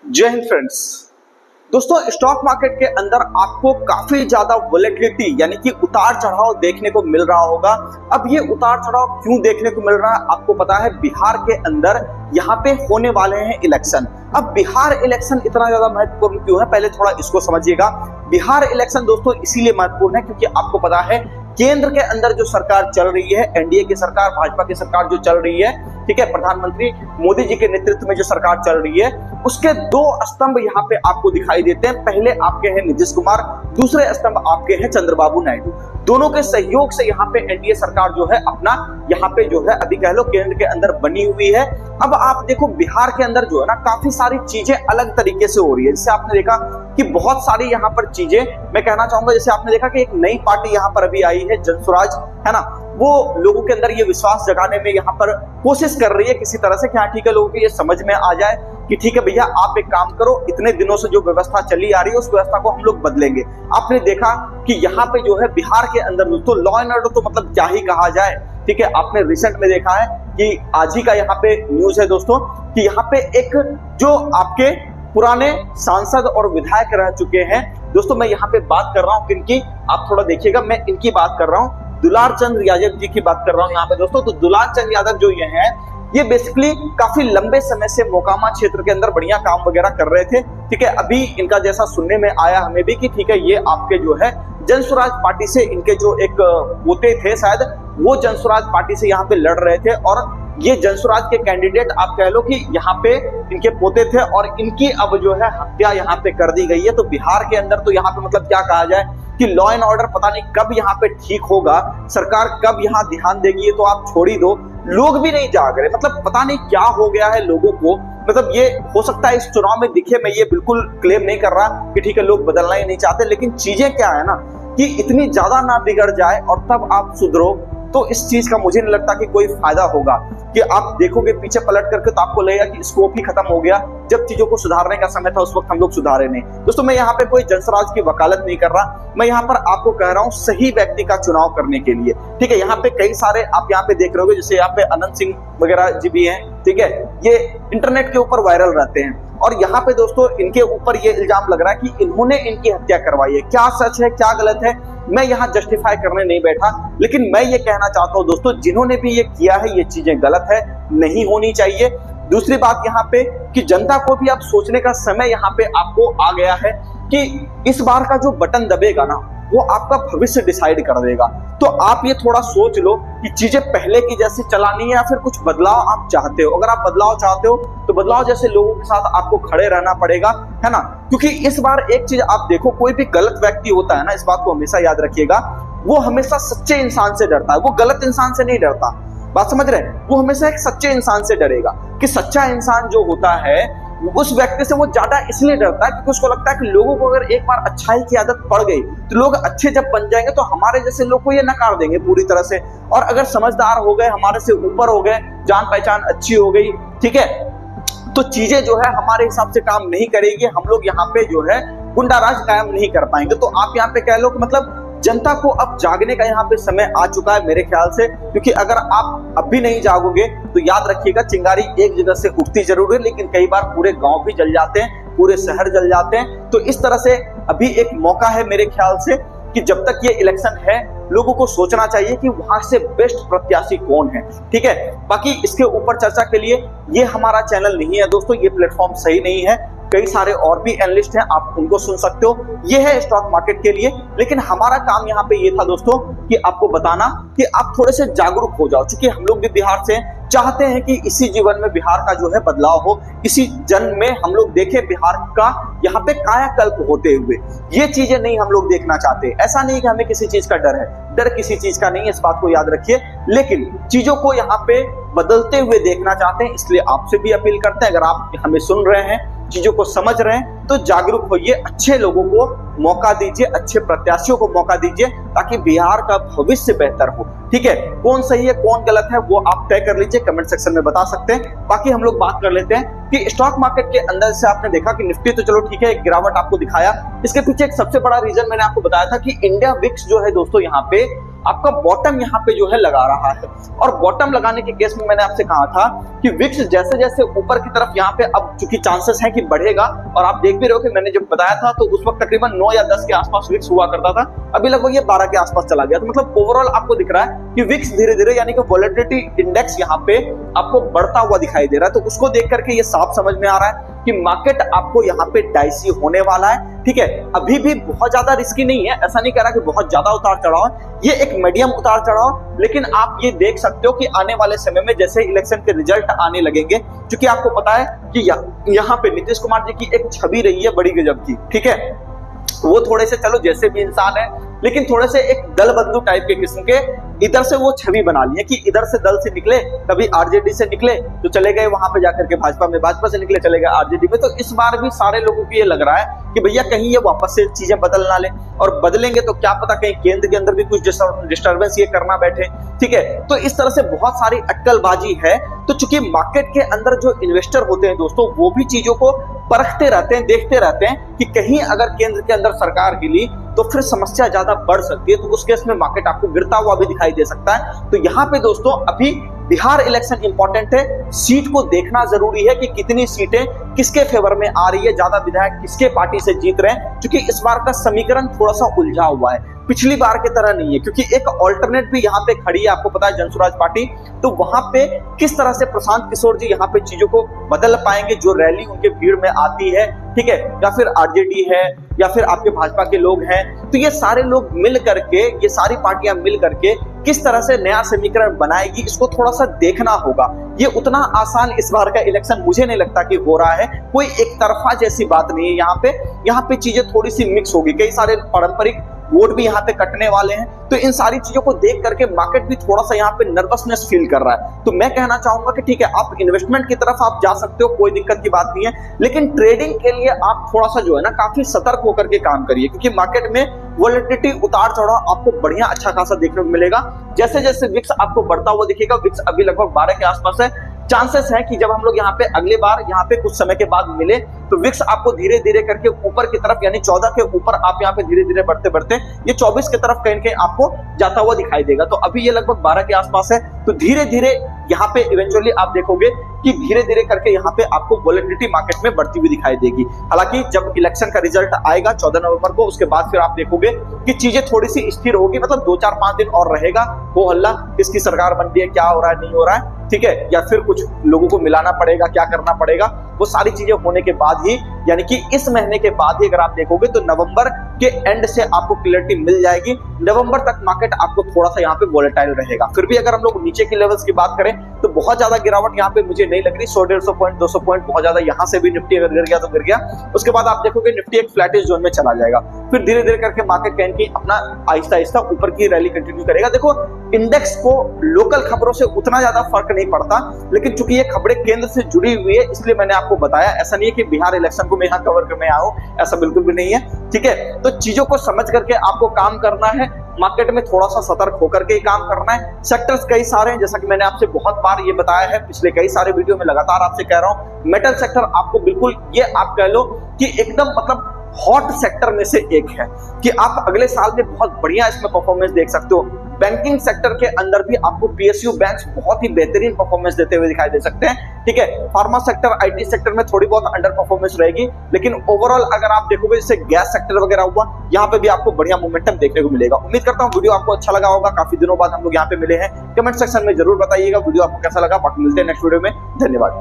जय हिंद फ्रेंड्स। दोस्तों, stock market के अंदर आपको काफी ज्यादा वोलेटिलिटी यानी कि उतार चढ़ाव देखने को मिल रहा होगा। अब ये उतार चढ़ाव क्यों देखने को मिल रहा है आपको पता है। बिहार के अंदर यहाँ पे होने वाले हैं इलेक्शन। अब बिहार इलेक्शन इतना ज्यादा महत्वपूर्ण क्यों है, पहले थोड़ा इसको समझिएगा। बिहार इलेक्शन दोस्तों इसीलिए महत्वपूर्ण है क्योंकि आपको पता है केंद्र के अंदर जो सरकार चल रही है, एनडीए की सरकार, भाजपा की सरकार जो चल रही है, ठीक है, प्रधानमंत्री मोदी जी के नेतृत्व में जो सरकार चल रही है, उसके दो स्तंभ यहाँ पे आपको दिखाई देते हैं। पहले आपके हैं नीतीश कुमार, दूसरे स्तंभ आपके हैं चंद्रबाबू नायडू। दोनों के सहयोग से यहाँ पे एनडीए सरकार जो है अपना यहाँ पे जो है अभी कह लो केंद्र के अंदर बनी हुई है। अब आप देखो बिहार के अंदर जो है ना काफी सारी चीजें अलग तरीके से हो रही है। जैसे आपने देखा कि बहुत सारी यहाँ पर चीजें मैं कहना चाहूंगा, जैसे आपने देखा कि एक नई पार्टी यहाँ पर अभी आई है जनसुराज, है ना, वो लोगों के अंदर ये विश्वास जगाने में यहाँ पर कोशिश कर रही है किसी तरह से कि हाँ ठीक है, लोगों को ये समझ में आ जाए कि ठीक है भैया आप एक काम करो, इतने दिनों से जो व्यवस्था चली आ रही है उस व्यवस्था को हम लोग बदलेंगे। आपने देखा कि यहाँ पे जो है बिहार के अंदर दोस्तों लॉ एंड ऑर्डर तो मतलब क्या ही कहा जाए, ठीक है। आपने रिसेंट में देखा है कि आज ही का यहाँ पे न्यूज है दोस्तों कि यहाँ पे एक जो आपके पुराने सांसद और विधायक रह चुके हैं दोस्तों, मैं यहाँ पे बात कर रहा हूँ किनकी, आप थोड़ा देखिएगा, मैं इनकी बात कर रहा हूँ, दुलार चंद यादव जी की बात कर रहा हूँ यहाँ पे दोस्तों। तो दुलार चंद यादव जो ये हैं, ये बेसिकली काफी लंबे समय से मोकामा क्षेत्र के अंदर बढ़िया काम वगैरह कर रहे थे, ठीक है। अभी इनका जैसा सुनने में आया हमें भी कि ठीक है ये आपके जो है जनसुराज पार्टी से इनके जो एक पोते थे शायद, वो जनसुराज पार्टी से यहाँ पे लड़ रहे थे और ये जनसुराज के कैंडिडेट आप कह लो कि यहाँ पे इनके पोते थे और इनकी अब जो है हत्या यहाँ पे कर दी गई है। तो बिहार के अंदर तो यहाँ पे मतलब क्या कहा जाए कि लॉ एंड ऑर्डर पता नहीं कब यहाँ पे ठीक होगा, सरकार कब यहाँ ध्यान देगी ये तो आप छोड़ ही दो, लोग भी नहीं जाग रहे, मतलब पता नहीं क्या हो गया है लोगों को। मतलब ये हो सकता है इस चुनाव में दिखे, मैं ये बिल्कुल क्लेम नहीं कर रहा कि ठीक है लोग बदलना ही नहीं चाहते, लेकिन चीजें क्या है ना कि इतनी ज्यादा ना बिगड़ जाए और तब आप सुधरो, तो इस चीज का मुझे नहीं लगता कि कोई फायदा होगा। कि आप देखोगे पीछे पलट करके तो आपको लगेगा कि स्कोप ही खत्म हो गया, जब चीजों को सुधारने का समय था उस वक्त हम लोग सुधारे नहीं। दोस्तों मैं यहाँ पे कोई जनसुराज की वकालत नहीं कर रहा, मैं यहाँ पर आपको कह रहा हूँ सही व्यक्ति का चुनाव करने के लिए, ठीक है। यहाँ पे कई सारे आप यहाँ पे देख रहे होगे, जैसे यहाँ पे अनंत सिंह वगैरह जी भी हैं, ठीक है, ये इंटरनेट के ऊपर वायरल रहते हैं और यहाँ पे दोस्तों इनके ऊपर ये इल्जाम लग रहा है कि इन्होंने इनकी हत्या करवाई है। क्या सच है क्या गलत है मैं यहाँ जस्टिफाई करने नहीं बैठा, लेकिन मैं ये कहना चाहता हूँ दोस्तों जिन्होंने भी ये किया है ये चीजें गलत है, नहीं होनी चाहिए। दूसरी बात यहाँ पे कि जनता को भी अब सोचने का समय यहाँ पे आपको आ गया है कि इस बार का जो बटन दबेगा ना वो आपका भविष्य डिसाइड कर देगा। तो आप ये थोड़ा सोच लो कि चीजें पहले की जैसी चलानी है या फिर कुछ बदलाव आप चाहते हो। अगर आप बदलाव चाहते हो तो बदलाव जैसे लोगों के साथ आपको खड़े रहना पड़ेगा, है ना। क्योंकि इस बार एक चीज आप देखो, कोई भी गलत व्यक्ति होता है ना, इस बात को हमेशा याद रखिएगा, वो हमेशा सच्चे इंसान से डरता है, वो गलत इंसान से नहीं डरता। बात समझ रहे हैं, वो हमेशा एक सच्चे इंसान से डरेगा। कि सच्चा इंसान जो होता है उस व्यक्ति से वो ज्यादा इसलिए डरता है क्योंकि उसको लगता है कि लोगों को अगर एक बार अच्छाई की आदत पड़ गई तो लोग अच्छे जब बन जाएंगे तो हमारे जैसे लोग को ये नकार देंगे पूरी तरह से, और अगर समझदार हो गए, हमारे से ऊपर हो गए, जान पहचान अच्छी हो गई, ठीक है, तो चीजें जो है हमारे हिसाब से काम नहीं करेगी, हम लोग यहाँ पे जो है गुंडाराज कायम नहीं कर पाएंगे। तो आप यहाँ पे कह लो कि मतलब जनता को अब जागने का यहाँ पे समय आ चुका है मेरे ख्याल से, क्योंकि अगर आप अब भी नहीं जागोगे तो याद रखिएगा चिंगारी एक जगह से उठती जरूर है लेकिन कई बार पूरे गांव भी जल जाते हैं, पूरे शहर जल जाते हैं। तो इस तरह से अभी एक मौका है मेरे ख्याल से कि जब तक ये इलेक्शन है लोगों को सोचना चाहिए कि वहां से बेस्ट प्रत्याशी कौन है, ठीक है। बाकी इसके ऊपर चर्चा के लिए ये हमारा चैनल नहीं है दोस्तों, ये प्लेटफॉर्म सही नहीं है, कई सारे और भी एनालिस्ट हैं आप उनको सुन सकते हो, ये है स्टॉक मार्केट के लिए। लेकिन हमारा काम यहाँ पे ये था दोस्तों कि आपको बताना कि आप थोड़े से जागरूक हो जाओ, क्योंकि हम लोग भी बिहार से चाहते हैं कि इसी जीवन में बिहार का जो है बदलाव हो, इसी जन्म में हम लोग देखें बिहार का यहाँ पे कायाकल्प होते हुए। ये चीजें नहीं हम लोग देखना चाहते, ऐसा नहीं कि हमें किसी चीज का डर है, डर किसी चीज का नहीं है, इस बात को याद रखिए, लेकिन चीजों को यहाँ पे बदलते हुए देखना चाहते हैं। इसलिए आपसे भी अपील करते हैं, अगर आप हमें सुन रहे हैं, चीजों को समझ रहे हैं तो जागरूक होइए, अच्छे लोगों को मौका दीजिए, अच्छे प्रत्याशियों को मौका दीजिए ताकि बिहार का भविष्य बेहतर हो, ठीक है। कौन सही है कौन गलत है वो आप तय कर लीजिए, कमेंट सेक्शन में बता सकते हैं। बाकी हम लोग बात कर लेते हैं कि स्टॉक मार्केट के अंदर से आपने देखा कि निफ्टी तो चलो ठीक है एक गिरावट आपको दिखाया, इसके पीछे एक सबसे बड़ा रीजन मैंने आपको बताया था कि इंडिया विक्स जो है दोस्तों यहाँ पे आपका बॉटम यहाँ पे जो है लगा रहा है। और बॉटम लगाने के केस में मैंने आपसे कहा था कि विक्स जैसे जैसे ऊपर की तरफ यहाँ पे अब चूंकि चांसेस है कि बढ़ेगा, और आप देख भी रहे हो कि मैंने जब बताया था तो उस वक्त तकरीबन 9 या 10 के आसपास विक्स हुआ करता था, अभी लगभग ये 12 के आसपास चला गया। तो मतलब ओवरऑल आपको दिख रहा है कि विक्स धीरे धीरे यानी कि वोलेटिलिटी इंडेक्स यहाँ पे आपको बढ़ता हुआ दिखाई दे रहा है। तो उसको देख करके ये साफ समझ में आ रहा है कि मार्केट आपको यहाँ पे डाइसी होने वाला है। ठीक है, अभी भी बहुत ज्यादा रिस्की नहीं है, ऐसा नहीं कह रहा कि बहुत ज्यादा उतार चढ़ाव है, ये एक मीडियम उतार चढ़ाव। लेकिन आप ये देख सकते हो कि आने वाले समय में जैसे इलेक्शन के रिजल्ट आने लगेंगे, क्योंकि आपको पता है कि यहाँ पे नीतीश कुमार जी की एक छवि रही है बड़ी गजब की। ठीक है, वो थोड़े से चलो जैसे भी इंसान है, लेकिन थोड़े से एक दल बंधु टाइप के किस्म के इधर से वो छवि बना ली है कि इधर से दल से निकले, कभी आरजेडी से निकले तो चले गए वहां पे जाकर के भाजपा में, भाजपा से निकले चले गए आरजेडी में। तो इस बार भी सारे लोगों को ये लग रहा है कि भैया कहीं ये वापस से चीजें बदल ना ले, और बदलेंगे तो क्या पता कहीं केंद्र के अंदर भी कुछ डिस्टर्बेंस ये करना बैठे। ठीक है, तो इस तरह से बहुत सारी अटकलबाजी है। तो चूंकि मार्केट के अंदर जो इन्वेस्टर होते हैं दोस्तों, वो भी चीजों को परखते रहते हैं, देखते रहते हैं कि कहीं अगर केंद्र के अंदर सरकार हिली तो फिर समस्या ज्यादा बढ़ सकती है, तो उस केस में मार्केट आपको गिरता हुआ भी दिखाई दे सकता है। तो यहाँ पे दोस्तों अभी बिहार इलेक्शन इंपॉर्टेंट है, सीट को देखना जरूरी है कि कितनी सीटें किसके फेवर में आ रही है, ज्यादा विधायक किसके पार्टी से जीत रहे हैं, क्योंकि इस बार का समीकरण थोड़ा सा उलझा हुआ है, पिछली बार की तरह नहीं है। क्योंकि एक ऑल्टरनेट भी यहाँ पे खड़ी है, आपको पता है जनसुराज पार्टी, तो वहां पे किस तरह से प्रशांत किशोर जी यहाँ पे चीजों को बदल पाएंगे, जो रैली उनके भीड़ में आती है, ठीक है, या फिर आरजेडी है या फिर आपके भाजपा के लोग हैं, तो ये सारे लोग मिल करके, ये सारी पार्टियां मिल करके किस तरह से नया समीकरण बनाएगी, इसको थोड़ा सा देखना होगा। ये उतना आसान इस बार का इलेक्शन मुझे नहीं लगता कि हो रहा है, कोई एक तरफा जैसी बात नहीं है। यहाँ पे चीजें थोड़ी सी मिक्स होगी, कई सारे पारंपरिक वोट भी यहाँ पे कटने वाले हैं। तो इन सारी चीजों को देख करके मार्केट भी थोड़ा सा यहाँ पे नर्वसनेस फील कर रहा है। तो मैं कहना चाहूंगा कि ठीक है, आप इन्वेस्टमेंट की तरफ आप जा सकते हो, कोई दिक्कत की बात नहीं है, लेकिन ट्रेडिंग के लिए आप थोड़ा सा जो है ना काफी सतर्क होकर के काम करिए, क्योंकि मार्केट में वोलेटिलिटी उतार चढ़ाव आपको बढ़िया अच्छा खासा देखने को मिलेगा। जैसे जैसे विक्स आपको बढ़ता हुआ दिखेगा, विक्स अभी लगभग 12 के आसपास है, चांसेस है कि जब हम लोग यहाँ पे अगले बार यहाँ पे कुछ समय के बाद मिले तो विक्स आपको धीरे धीरे करके ऊपर की तरफ यानी 14 के ऊपर आप यहाँ पे धीरे धीरे बढ़ते बढ़ते ये 24 की तरफ कहीं कहीं आपको जाता हुआ दिखाई देगा। तो अभी ये लगभग 12 के आसपास है, तो धीरे धीरे यहाँ पे इवेंचुअली आप देखोगे कि धीरे धीरे करके यहाँ पे आपको वोलेटिलिटी मार्केट में बढ़ती हुई दिखाई देगी। हालांकि जब इलेक्शन का रिजल्ट आएगा 14 नवंबर को, उसके बाद फिर आप देखोगे कि चीजें थोड़ी सी स्थिर होगी, मतलब 2-4-5 दिन और रहेगा हो हल्ला, किसकी सरकार बनती है, क्या हो रहा है नहीं हो रहा है, ठीक है, या फिर कुछ लोगों को मिलाना पड़ेगा, क्या करना पड़ेगा, वो सारी चीजें होने के बाद ही, यानी कि इस महीने के बाद ही अगर आप देखोगे तो नवंबर के एंड से आपको क्लियरिटी मिल जाएगी। नवंबर तक मार्केट आपको थोड़ा सा यहाँ पे वोलेटाइल रहेगा। फिर भी अगर हम लोग नीचे की लेवल्स की बात करें तो बहुत ज्यादा गिरावट यहाँ पे मुझे नहीं लग रही, 100-150 पॉइंट 200 पॉइंट बहुत ज्यादा यहाँ से भी निफ्टी अगर गिर गया तो गिर गया, उसके बाद आप देखोगे निफ्टी एक फ्लैटिश जोन में चला जाएगा, फिर धीरे धीरे करके मार्केट कहीं कहीं अपना आहिस्ता आहिस्ता ऊपर की रैली कंटिन्यू करेगा। देखो इंडेक्स को लोकल खबरों से उतना ज्यादा फर्क नहीं पड़ता, लेकिन चूंकि ये खबरें केंद्र से जुड़ी हुई है इसलिए मैंने आपको बताया। ऐसा नहीं है कि बिहार इलेक्शन को मैं यहाँ कवर करने आया हूँ, ऐसा बिल्कुल भी नहीं है, ठीक है। तो चीजों को समझ करके आपको काम करना है, मार्केट में थोड़ा सा सतर्क होकर के ही काम करना है। सेक्टर्स कई सारे हैं, जैसा कि मैंने आपसे बहुत बार ये बताया है, पिछले कई सारे वीडियो में लगातार आपसे कह रहा हूं, मेटल सेक्टर आपको बिल्कुल ये आप कह लो कि एकदम मतलब हॉट सेक्टर में से एक है कि आप अगले साल में बहुत बढ़िया इसमें परफॉर्मेंस देख सकते हो। बैंकिंग सेक्टर के अंदर भी आपको पीएसयू बैंक्स बहुत ही बेहतरीन परफॉर्मेंस देते हुए दिखाई दे सकते हैं, ठीक है। फार्मा सेक्टर, आईटी सेक्टर में थोड़ी बहुत अंडर परफॉर्मेंस रहेगी, लेकिन ओवरऑल अगर आप देखोगे जैसे गैस सेक्टर वगैरह हुआ, यहाँ पे भी आपको बढ़िया मोमेंटम देखने को मिलेगा। उम्मीद करता हूँ वीडियो आपको अच्छा लगा होगा, काफी दिनों बाद हम लोग यहाँ पे मिले हैं। कमेंट सेक्शन में जरूर बताइएगा वीडियो आपको कैसा लगा। बाकी मिलते हैं नेक्स्ट वीडियो में, धन्यवाद।